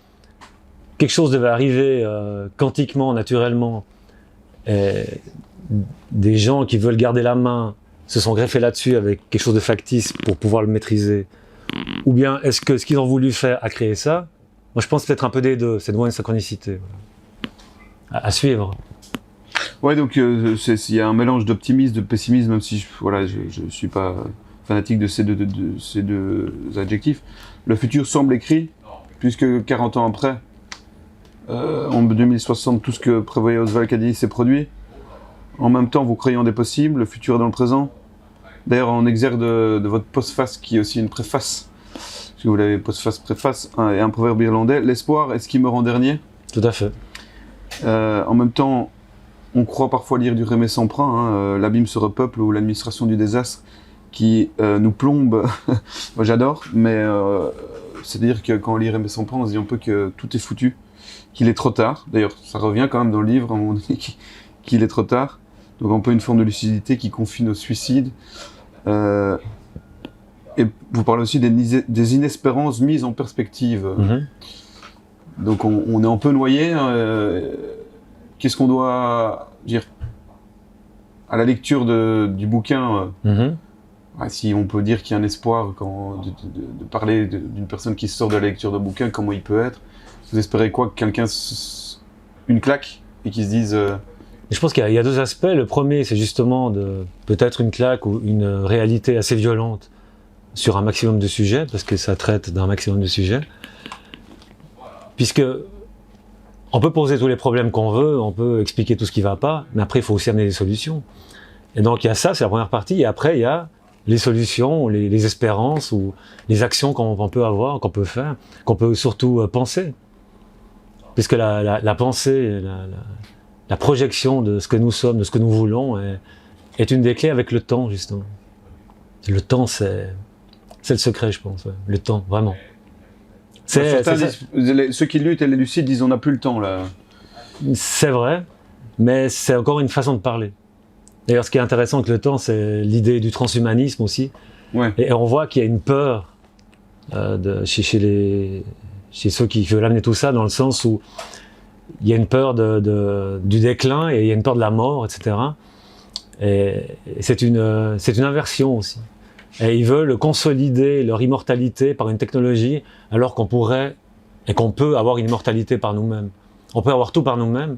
B: quelque chose devait arriver quantiquement, naturellement, et des gens qui veulent garder la main se sont greffés là-dessus avec quelque chose de factice pour pouvoir le maîtriser, ou bien est-ce que ce qu'ils ont voulu faire a créé ça? Moi, je pense peut-être un peu des deux. C'est de voir une synchronicité à suivre.
A: Ouais, donc il y a un mélange d'optimisme, de pessimisme, même si je suis pas fanatique de ces deux adjectifs. Le futur semble écrit, puisque 40 ans après, en 2060, tout ce que prévoyait Oswald Kadis s'est produit. En même temps, vous croyez en des possibles, le futur est dans le présent. D'ailleurs, en exergue de votre postface, qui est aussi une préface, parce que vous l'avez postface, préface, et un proverbe irlandais, l'espoir est ce qui meurt en dernier.
B: Tout à fait.
A: En même temps, on croit parfois lire du Rémy Samprin, l'abîme se repeuple ou l'administration du désastre, qui nous plombe. Moi j'adore, mais c'est-à-dire que quand on lit Rémy Samprin, on se dit un peu que tout est foutu, qu'il est trop tard. D'ailleurs, ça revient quand même dans le livre, à un moment donné, qu'il est trop tard. Donc un peu une forme de lucidité qui confine au suicide. Et vous parlez aussi des inespérances mises en perspective. Donc on est un peu noyé. Qu'est-ce qu'on doit dire à la lecture du bouquin si on peut dire qu'il y a un espoir de parler d'une personne qui sort de la lecture d'un bouquin, comment il peut être? Vous espérez quoi? Que quelqu'un une claque et qu'il se dise...
B: Je pense qu'il y a deux aspects. Le premier, c'est justement peut-être une claque ou une réalité assez violente sur un maximum de sujets, parce que ça traite d'un maximum de sujets. Puisque on peut poser tous les problèmes qu'on veut, on peut expliquer tout ce qui ne va pas, mais après, il faut aussi amener des solutions. Et donc, il y a ça, c'est la première partie, et après, il y a les solutions, les espérances, ou les actions qu'on peut avoir, qu'on peut faire, qu'on peut surtout penser. Puisque la pensée, la projection de ce que nous sommes, de ce que nous voulons, est une des clés avec le temps, justement. Le temps, c'est le secret, je pense, ouais. Le temps, vraiment.
A: Ceux qui luttent et les lucides disent on n'a plus le temps là.
B: C'est vrai, mais c'est encore une façon de parler. D'ailleurs, ce qui est intéressant avec le temps, c'est l'idée du transhumanisme aussi.
A: Ouais.
B: Et on voit qu'il y a une peur chez ceux qui veulent amener tout ça, dans le sens où il y a une peur du déclin et il y a une peur de la mort, etc. Et c'est une inversion aussi. Et ils veulent consolider leur immortalité par une technologie, alors qu'on pourrait et qu'on peut avoir une immortalité par nous-mêmes. On peut avoir tout par nous-mêmes,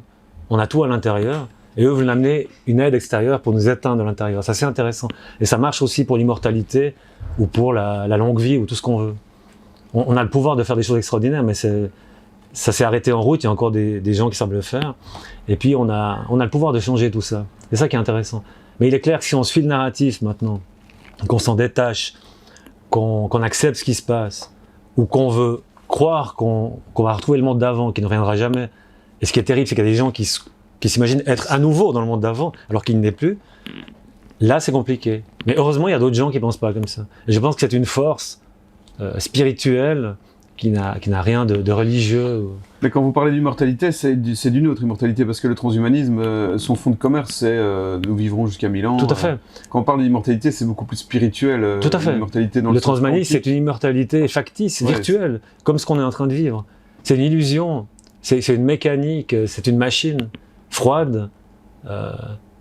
B: on a tout à l'intérieur, et eux veulent amener une aide extérieure pour nous éteindre de l'intérieur. Ça, c'est intéressant. Et ça marche aussi pour l'immortalité, ou pour la longue vie, ou tout ce qu'on veut. On a le pouvoir de faire des choses extraordinaires, mais ça s'est arrêté en route, il y a encore des gens qui savent le faire. Et puis on a le pouvoir de changer tout ça. C'est ça qui est intéressant. Mais il est clair que si on suit le narratif maintenant, qu'on s'en détache, qu'on accepte ce qui se passe, ou qu'on veut croire qu'on va retrouver le monde d'avant, qui ne reviendra jamais. Et ce qui est terrible, c'est qu'il y a des gens qui s'imaginent être à nouveau dans le monde d'avant, alors qu'il n'est plus. Là, c'est compliqué. Mais heureusement, il y a d'autres gens qui ne pensent pas comme ça. Et je pense que c'est une force spirituelle qui n'a rien de religieux.
A: Mais quand vous parlez d'immortalité, c'est d'une autre immortalité, parce que le transhumanisme, son fond de commerce, c'est nous vivrons jusqu'à 1000 ans.
B: Tout à fait.
A: Quand on parle d'immortalité, c'est beaucoup plus spirituel.
B: Tout à fait.
A: Le
B: transhumanisme, c'est une immortalité factice, virtuelle, comme ce qu'on est en train de vivre. C'est une illusion, c'est une mécanique, c'est une machine froide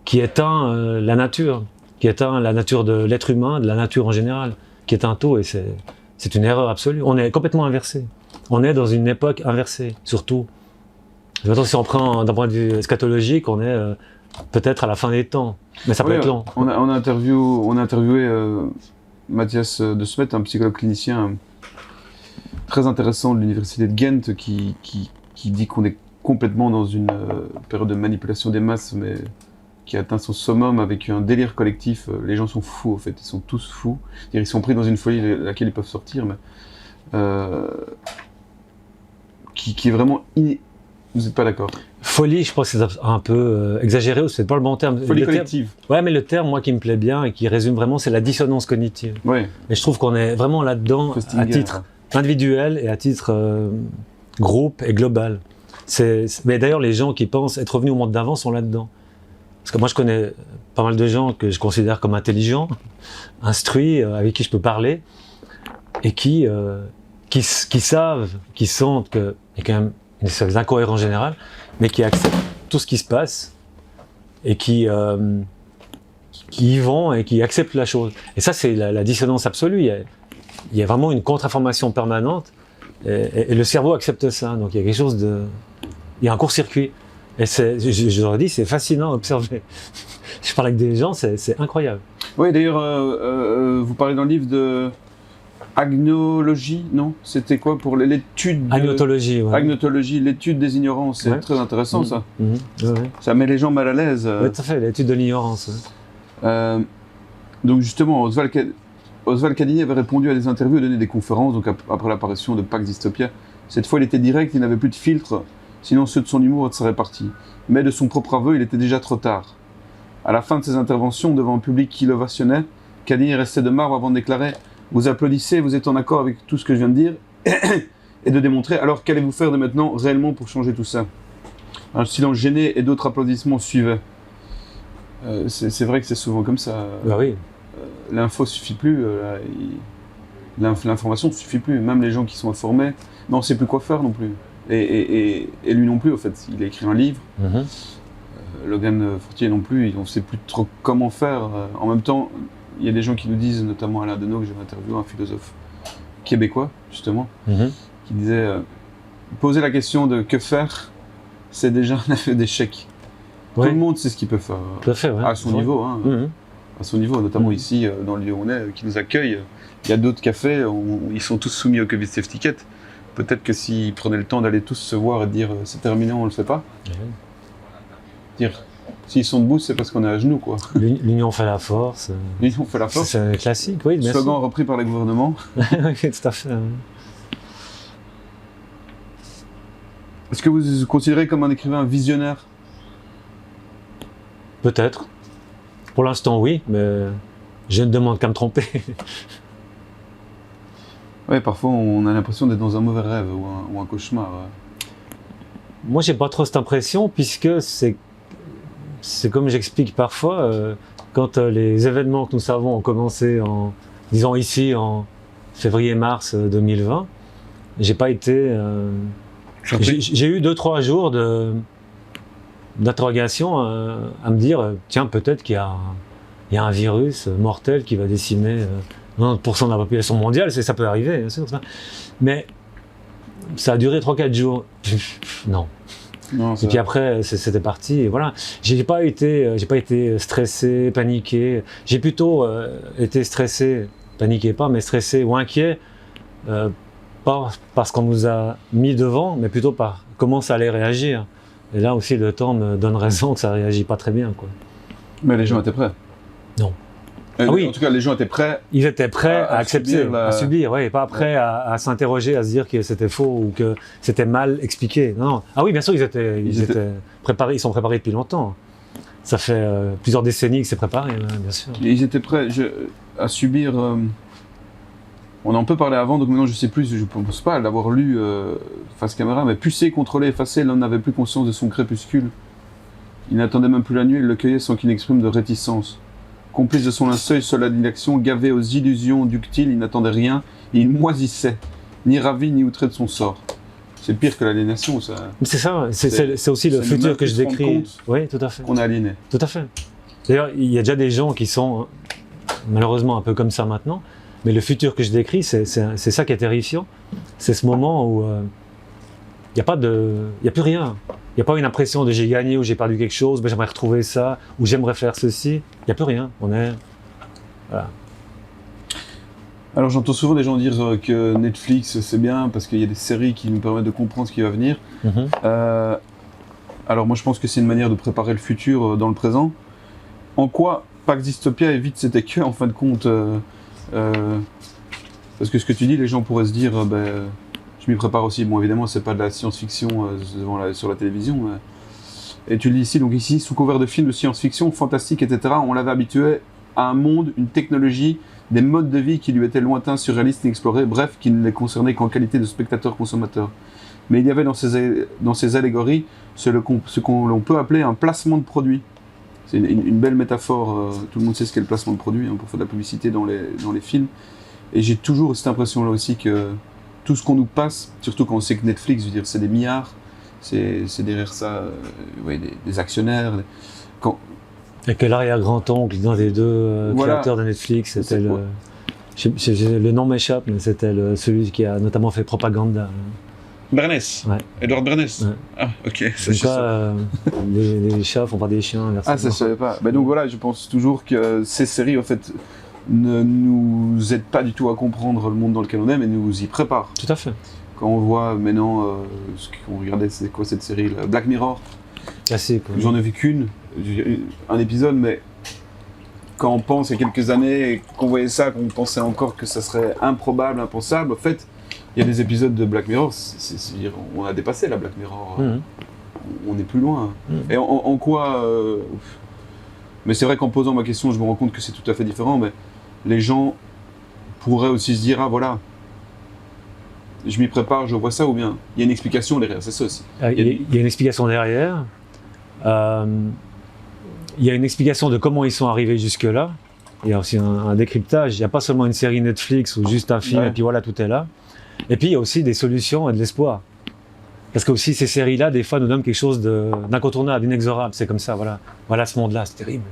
B: qui éteint la nature, qui éteint la nature de l'être humain, de la nature en général, qui éteint tout, et c'est une erreur absolue. On est complètement inversé. On est dans une époque inversée, surtout. Si on prend d'un point de vue eschatologique, on est peut-être à la fin des temps, mais ça peut être long.
A: On a interviewé Mathias de Smet, un psychologue clinicien très intéressant de l'université de Ghent, qui dit qu'on est complètement dans une période de manipulation des masses, mais qui a atteint son summum avec un délire collectif. Les gens sont fous, en fait, ils sont tous fous. Ils sont pris dans une folie de laquelle ils peuvent sortir, mais qui est vraiment Vous n'êtes pas d'accord?
B: Folie, je pense que c'est un peu exagéré, c'est pas le bon terme.
A: Folie collective.
B: Ouais, mais le terme, moi, qui me plaît bien et qui résume vraiment, c'est la dissonance cognitive.
A: Ouais.
B: Et je trouve qu'on est vraiment là-dedans à titre individuel et à titre groupe et global. Mais d'ailleurs, les gens qui pensent être revenus au monde d'avant sont là-dedans. Parce que moi, je connais pas mal de gens que je considère comme intelligents, instruits, avec qui je peux parler, et qui savent, qui sentent qu'il y a quand même des incohérences générales, mais qui acceptent tout ce qui se passe, et qui y vont et qui acceptent la chose. Et ça, c'est la dissonance absolue. Il y a vraiment une contre-information permanente, et le cerveau accepte ça. Donc il y a quelque chose de... Il y a un court-circuit. Et je leur dis, c'est fascinant à observer. Je parle avec des gens, c'est incroyable.
A: Oui, d'ailleurs, vous parlez dans le livre de agnologie, non? C'était quoi pour l'étude
B: Agnotologie, ouais.
A: Agnotologie, l'étude des ignorances, c'est très intéressant ça.
B: Ouais.
A: Ça met les gens mal à l'aise.
B: Oui, tout à fait, l'étude de l'ignorance.
A: Donc justement, Oswald Kadini avait répondu à des interviews et donné des conférences, donc après l'apparition de Pax Dystopia. Cette fois, il était direct, il n'avait plus de filtre, sinon ceux de son humour seraient partis. Mais de son propre aveu, il était déjà trop tard. À la fin de ses interventions, devant un public qui l'ovationnait, Kadini restait de marbre avant de déclarer « Vous applaudissez, vous êtes en accord avec tout ce que je viens de dire ?» et de démontrer « Alors, qu'allez-vous faire de maintenant réellement pour changer tout ça ?» Un silence gêné et d'autres applaudissements suivaient. C'est vrai que c'est souvent comme ça.
B: Bah oui.
A: L'info suffit plus, l'information ne suffit plus. Même les gens qui sont informés, on ne sait plus quoi faire non plus. Et lui non plus, en fait. Il a écrit un livre. Logan Fortier non plus, on ne sait plus trop comment faire. En même temps, il y a des gens qui nous disent, notamment Alain Deneau, que j'ai interviewé, un philosophe québécois, justement, qui disait poser la question de que faire, c'est déjà un aveu d'échec. Tout le monde sait ce qu'il peut faire.
B: Tout à fait, ouais.
A: À son niveau. À son niveau, notamment ici, dans le lieu où on est, qui nous accueille. Il y a d'autres cafés, ils sont tous soumis au Covid Safety Ticket. Peut-être que s'ils prenaient le temps d'aller tous se voir et de dire c'est terminé, on ne le fait pas. Dire s'ils sont debout, c'est parce qu'on est à genoux, quoi.
B: L'union fait la force.
A: L'union fait la force.
B: C'est classique, oui, bien sûr.
A: Slogan repris par les gouvernements.
B: Oui, tout à fait.
A: Est-ce que vous vous considérez comme un écrivain visionnaire?
B: Peut-être. Pour l'instant, oui, mais je ne demande qu'à me tromper.
A: Oui, parfois on a l'impression d'être dans un mauvais rêve ou un cauchemar.
B: Moi, j'ai pas trop cette impression, puisque c'est comme j'explique parfois, quand les événements que nous savons ont commencé disons ici, en février-mars 2020, j'ai pas été... j'ai eu 2-3 jours d'interrogation à me dire, tiens, peut-être qu'il y a un virus mortel qui va décimer 90% de la population mondiale, ça peut arriver, bien sûr. Mais ça a duré 3-4 jours. Non. Et puis après, c'était parti, et voilà. J'ai pas été stressé, paniqué. J'ai plutôt été stressé, paniqué pas, mais stressé ou inquiet, pas parce qu'on nous a mis devant, mais plutôt par comment ça allait réagir. Et là aussi, le temps me donne raison que ça réagit pas très bien, quoi.
A: Mais les gens étaient prêts.
B: Non.
A: Oui. En tout cas, les gens étaient prêts.
B: Ils étaient prêts à accepter, à subir, oui, pas prêts
A: ouais.
B: à s'interroger, à se dire que c'était faux ou que c'était mal expliqué. Non. Ah oui, bien sûr, ils étaient préparés, ils sont préparés depuis longtemps. Ça fait plusieurs décennies que c'est préparé, bien sûr.
A: Ils étaient prêts à subir On en peut parler avant, donc maintenant je sais plus, je ne pense pas l'avoir lu face caméra, mais pucé, contrôlé, effacé, l'homme n'avait plus conscience de son crépuscule. Il n'attendait même plus la nuit, il le cueillait sans qu'il n'exprime de réticence. Complice de son linceul, seul à l'inaction, gavé aux illusions ductiles, il n'attendait rien, il moisissait, ni ravi ni outré de son sort. C'est pire que l'aliénation, ça.
B: C'est ça, c'est aussi le futur que je décris. Oui, tout à fait.
A: Qu'on est aliéné.
B: Tout à fait. D'ailleurs, il y a déjà des gens qui sont malheureusement un peu comme ça maintenant, mais le futur que je décris, c'est ça qui est terrifiant. C'est ce moment où il n'y a plus rien. Il n'y a pas une impression de j'ai gagné ou j'ai perdu quelque chose, ben j'aimerais retrouver ça, ou j'aimerais faire ceci. Il n'y a plus rien. On est. Voilà.
A: Alors j'entends souvent des gens dire que Netflix c'est bien parce qu'il y a des séries qui nous permettent de comprendre ce qui va venir. Alors moi je pense que c'est une manière de préparer le futur dans le présent. En quoi Pax Dystopia évite cet écueil en fin de compte parce que ce que tu dis, les gens pourraient se dire je m'y prépare aussi. Bon évidemment c'est pas de la science-fiction sur la télévision. Et tu le dis ici, donc ici sous couvert de films de science-fiction, fantastique, etc. On l'avait habitué à un monde, une technologie, des modes de vie qui lui étaient lointains, surréalistes, inexplorés, bref, qui ne les concernaient qu'en qualité de spectateur-consommateur. Mais il y avait dans ces allégories ce qu'on peut appeler un placement de produit. C'est une belle métaphore, tout le monde sait ce qu'est le placement de produit, pour faire de la publicité dans les films. Et j'ai toujours cette impression-là aussi que tout ce qu'on nous passe, surtout quand on sait que Netflix, je veux dire, c'est des milliards, c'est derrière ça des actionnaires.
B: Et que l'arrière-grand-oncle d'un des deux créateurs de Netflix, c'était le nom m'échappe, mais c'était celui qui a notamment fait Propaganda.
A: Bernès.
B: Ouais.
A: Edward Bernès.
B: Ouais.
A: Ah, ok.
B: Les chats font pas des chiens.
A: Ah, ça je savais pas. Donc voilà, je pense toujours que ces séries, en fait, ne nous aident pas du tout à comprendre le monde dans lequel on est, mais nous y préparent.
B: Tout à fait.
A: Quand on voit maintenant, ce qu'on regardait, c'est quoi cette série là, Black Mirror.
B: Classique.
A: J'en ai vu qu'une, un épisode, mais quand on pense il y a quelques années, qu'on voyait ça, qu'on pensait encore que ça serait improbable, impensable, en fait, il y a des épisodes de Black Mirror, on a dépassé la Black Mirror, on est plus loin. Et en quoi mais c'est vrai qu'en posant ma question, je me rends compte que c'est tout à fait différent, mais les gens pourraient aussi se dire, ah voilà, je m'y prépare, je vois ça, ou bien il y a une explication derrière, c'est ça aussi.
B: Il y a une explication derrière. Il y a une explication de comment ils sont arrivés jusque-là. Il y a aussi un décryptage. Il n'y a pas seulement une série Netflix ou juste un film et puis voilà, tout est là. Et puis il y a aussi des solutions et de l'espoir. Parce que aussi ces séries-là, des fois, nous donnent quelque chose d'incontournable, d'inexorable. C'est comme ça, voilà. Voilà ce monde-là, c'est terrible.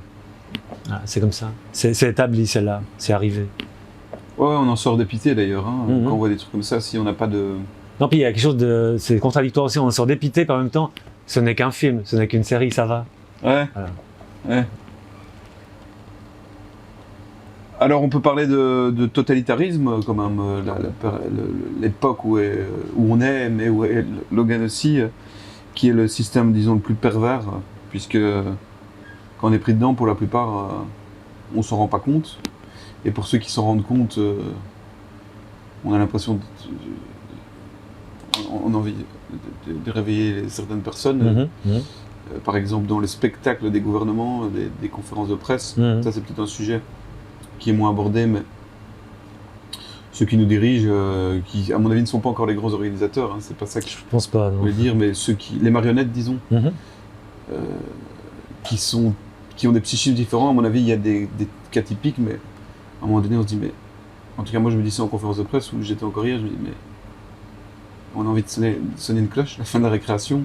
B: Voilà, c'est comme ça. C'est établi, celle-là. C'est arrivé.
A: Ouais, on en sort dépité d'ailleurs. Quand on voit des trucs comme ça, si on n'a pas de...
B: Non, puis il y a quelque chose de... C'est contradictoire aussi, on en sort dépité, mais en même temps, ce n'est qu'un film, ce n'est qu'une série, ça va.
A: Ouais.
B: Voilà.
A: Ouais. Alors on peut parler de totalitarisme, quand même, l'époque où on est, mais où est Logan aussi, qui est le système, disons, le plus pervers, puisque quand on est pris dedans, pour la plupart, on s'en rend pas compte. Et pour ceux qui s'en rendent compte, on a l'impression on a envie de réveiller certaines personnes. Par exemple, dans les spectacles des gouvernements, des conférences de presse, ça c'est peut-être un sujet qui est moins abordé, mais ceux qui nous dirigent, qui à mon avis ne sont pas encore les gros organisateurs, c'est pas ça que je
B: pense pas,
A: je voulais dire, mais les marionnettes, disons, qui ont des psychismes différents. À mon avis, il y a des cas typiques, mais à un moment donné, on se dit, mais en tout cas, moi je me dis ça en conférence de presse où j'étais encore hier, je me dis, mais on a envie de sonner une cloche, la fin de la récréation.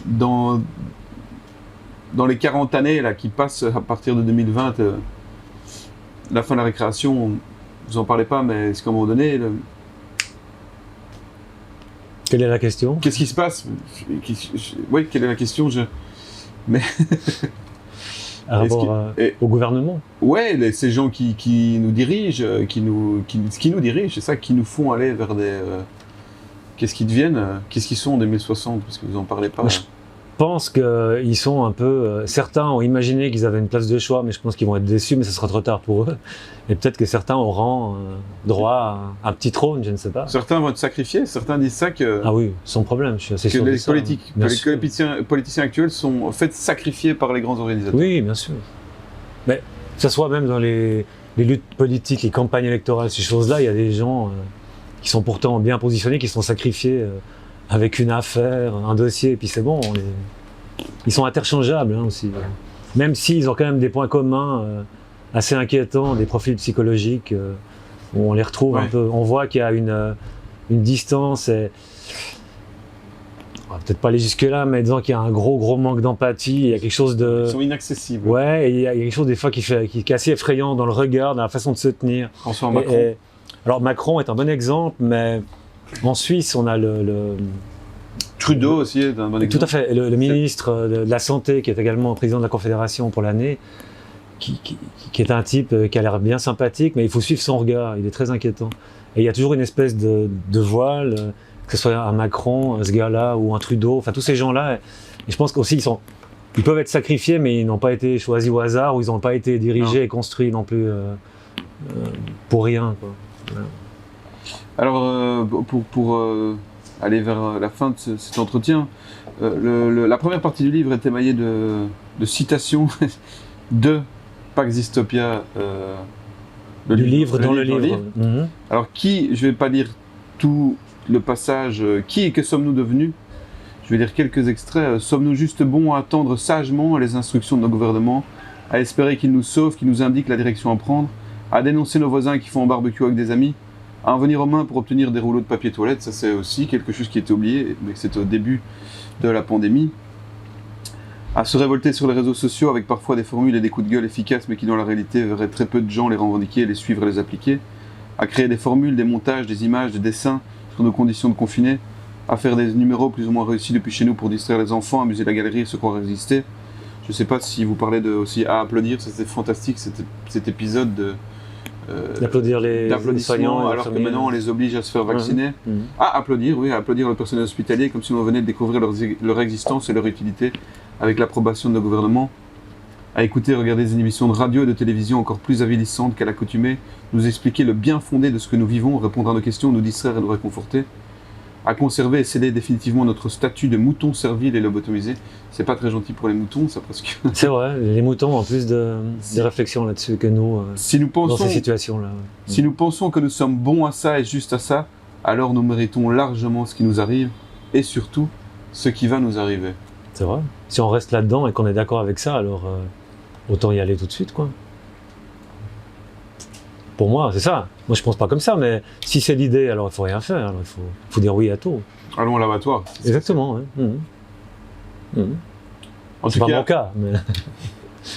A: Dans les 40 années là, qui passent à partir de 2020, la fin de la récréation, vous en parlez pas, mais est-ce qu'à un moment donné...
B: Quelle est la question ?
A: Qu'est-ce qui se passe ? Oui, quelle est la question ? Mais...
B: au gouvernement ?
A: Ouais, ces gens qui nous dirigent, qui nous dirigent, c'est ça, qui nous font aller vers des... qu'est-ce qu'ils deviennent ? Qu'est-ce qu'ils sont en 2060 ? Parce que vous en parlez pas.
B: Je pense qu'ils sont un peu... certains ont imaginé qu'ils avaient une place de choix, mais je pense qu'ils vont être déçus, mais ce sera trop tard pour eux. Et peut-être que certains auront droit à un petit trône, je ne sais pas.
A: Certains vont être sacrifiés, certains disent ça que...
B: Ah oui, sans problème, je suis assez sûr de ça.
A: Les politiciens actuels sont en fait sacrifiés par les grands organisateurs.
B: Oui, bien sûr. Mais que ce soit même dans les les luttes politiques, les campagnes électorales, ces choses-là, il y a des gens qui sont pourtant bien positionnés, qui sont sacrifiés avec une affaire, un dossier, et puis c'est bon. Ils sont interchangeables aussi. Même s'ils ont quand même des points communs assez inquiétants, des profils psychologiques où on les retrouve un peu. On voit qu'il y a une distance. On va peut-être pas aller jusque-là, mais disons qu'il y a un gros manque d'empathie. Il y a quelque chose de.
A: Ils sont inaccessibles.
B: Ouais, et il y a quelque chose des fois qui est assez effrayant dans le regard, dans la façon de se tenir.
A: François Macron.
B: Alors Macron est un bon exemple, mais en Suisse, on a
A: Trudeau aussi est un bon exemple.
B: Tout à fait. Le ministre de la Santé, qui est également président de la Confédération pour l'année, qui est un type qui a l'air bien sympathique, mais il faut suivre son regard, il est très inquiétant. Et il y a toujours une espèce de voile, que ce soit un Macron, ce gars-là, ou un Trudeau, enfin tous ces gens-là, et je pense qu'aussi ils peuvent être sacrifiés, mais ils n'ont pas été choisis au hasard, ou ils n'ont pas été dirigés et construits non plus pour rien, quoi. Voilà.
A: Alors, pour aller vers la fin de cet entretien, la première partie du livre est émaillée de citations de Pax Dystopia,
B: du livre dans le livre. Mm-hmm.
A: Alors, je ne vais pas lire tout le passage, qui et que sommes-nous devenus? Je vais lire quelques extraits. Sommes-nous juste bons à attendre sagement les instructions de nos gouvernements, à espérer qu'ils nous sauvent, qu'ils nous indiquent la direction à prendre, à dénoncer nos voisins qui font un barbecue avec des amis, à en venir aux mains pour obtenir des rouleaux de papier toilette? Ça, c'est aussi quelque chose qui était oublié, mais c'était au début de la pandémie. À se révolter sur les réseaux sociaux avec parfois des formules et des coups de gueule efficaces, mais qui dans la réalité verraient très peu de gens les revendiquer, les suivre et les appliquer. À créer des formules, des montages, des images, des dessins sur nos conditions de confinés. À faire des numéros plus ou moins réussis depuis chez nous pour distraire les enfants, amuser la galerie et se croire exister. Je ne sais pas si vous parlez aussi à applaudir, c'était fantastique cet épisode
B: d'applaudir les soignants,
A: alors que maintenant on les oblige à se faire vacciner. À applaudir, oui, à applaudir le personnel hospitalier comme si on venait de découvrir leur existence et leur utilité avec l'approbation de nos gouvernements. À écouter et regarder des émissions de radio et de télévision encore plus avilissantes qu'à l'accoutumée, nous expliquer le bien fondé de ce que nous vivons, répondre à nos questions, nous distraire et nous réconforter. À conserver et sceller définitivement notre statut de mouton servile et lobotomisé. C'est pas très gentil pour les moutons, ça presque.
B: C'est vrai, les moutons ont plus de réflexions là-dessus que nous, dans ces situations-là.
A: Si nous pensons que nous sommes bons à ça et juste à ça, alors nous méritons largement ce qui nous arrive et surtout ce qui va nous arriver.
B: C'est vrai. Si on reste là-dedans et qu'on est d'accord avec ça, alors autant y aller tout de suite, quoi. Pour moi, c'est ça. Moi, je pense pas comme ça, mais si c'est l'idée, alors il faut rien faire. Alors, il faut dire oui à tout.
A: Allons à l'abattoir.
B: Exactement. Ouais. C'est pas mon cas, mais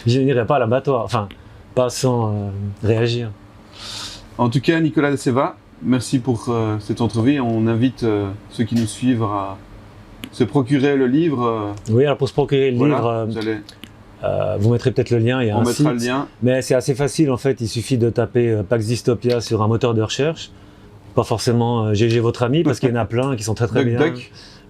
B: je n'irai pas à l'abattoir. Enfin, pas sans réagir.
A: En tout cas, Nicolas Deceva, merci pour cette entrevue. On invite ceux qui nous suivent à se procurer le livre.
B: Oui, alors pour se procurer le livre, vous mettrez peut-être le lien, il y a un site,
A: le lien.
B: Mais c'est assez facile en fait, il suffit de taper Pax Dystopia sur un moteur de recherche, pas forcément GG votre ami, parce qu'il y en a plein qui sont très bien.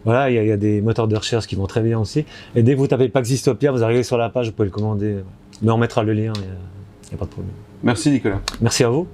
B: Voilà, il y a des moteurs de recherche qui vont très bien aussi, et dès que vous tapez Pax Dystopia, vous arrivez sur la page, vous pouvez le commander, mais on mettra le lien, il n'y a pas de problème.
A: Merci Nicolas.
B: Merci à vous.